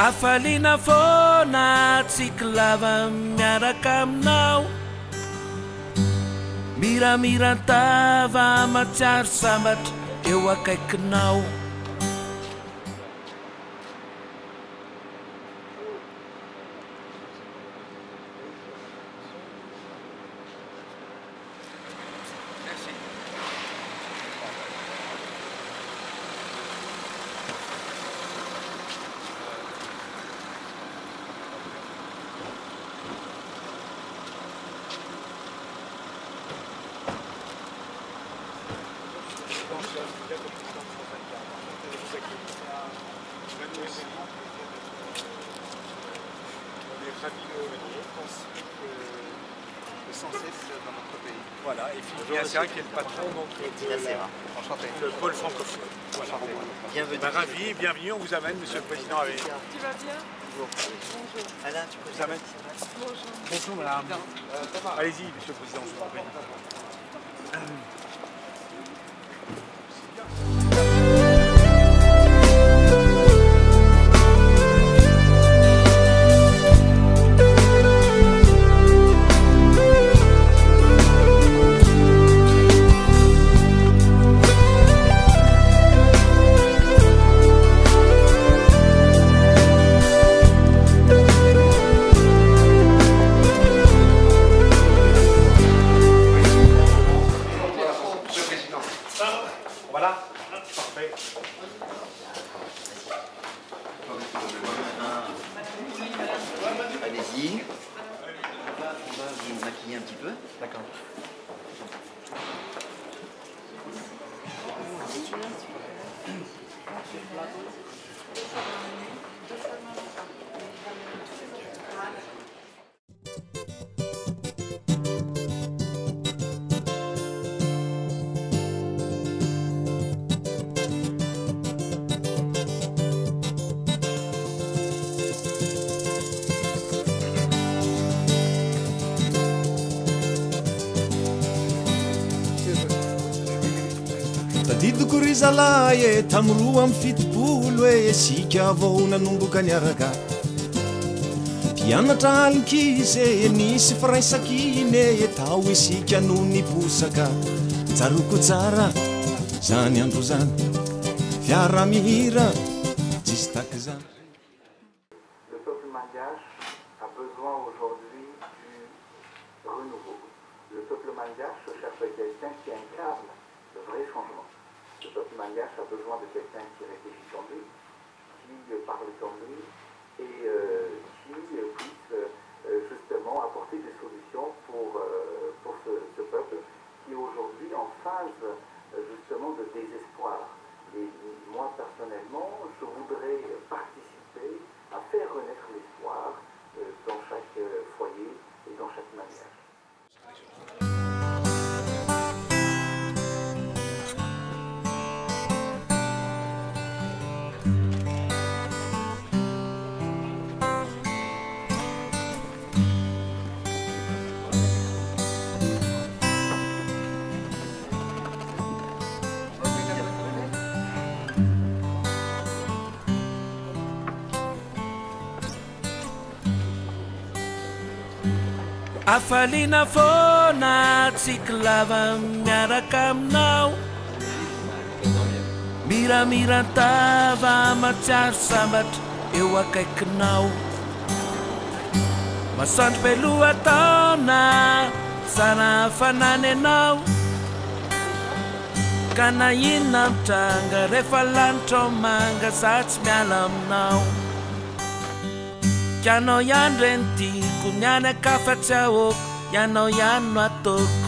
Afalina foana tsika lava miaraka aminao Miramirantava matsiaro sambatra eo akaikinao Voilà, et Philippe Gassiac qui est le patron donc, de Pôle francophone. Voilà. Bienvenue. Ravi, bienvenue, on vous amène, Monsieur le Président. Avec... Tu vas bien? Bonjour. Bonjour. Alain, tu peux vous amène. Bonjour. Bonjour, madame. Allez-y, Monsieur le Président, je vous en prie. Voilà, parfait. Allez-y. On va vous maquiller un petit peu. D'accord. Tadidiko ry zalahy e tamroa amy fitopolo e sika avao nanomboka niaraka mpianatra alinkizy e nisy firaisakiny e tao isika no niposaka tsaroko tsara zany andro zany fiara mihira tsisy taky zany. Le peuple malgache a besoin aujourd'hui du renouveau. Le peuple malgache cherche quelqu'un qui incarne le vrai changement. Le peuple malgache a besoin de quelqu'un qui réfléchit comme lui, qui parle comme lui et qui puisse justement apporter des solutions pour ce peuple qui est aujourd'hui en phase justement de désespoir. Et moi personnellement, je voudrais participer à faire renaître l'espoir dans chaque foyer et dans chaque mariage. Afalina foana tsika lava miaraka aminao Miramirantava matsiaro sambatra eo akaikinao Masoandro beloha taona sana fanany anao Ka na inona mitranga rehefa lanitra manga za tsy miala aminao Ianao ihany reny tiako nianaka fa tsy ahoko Ianao ihany no ataoko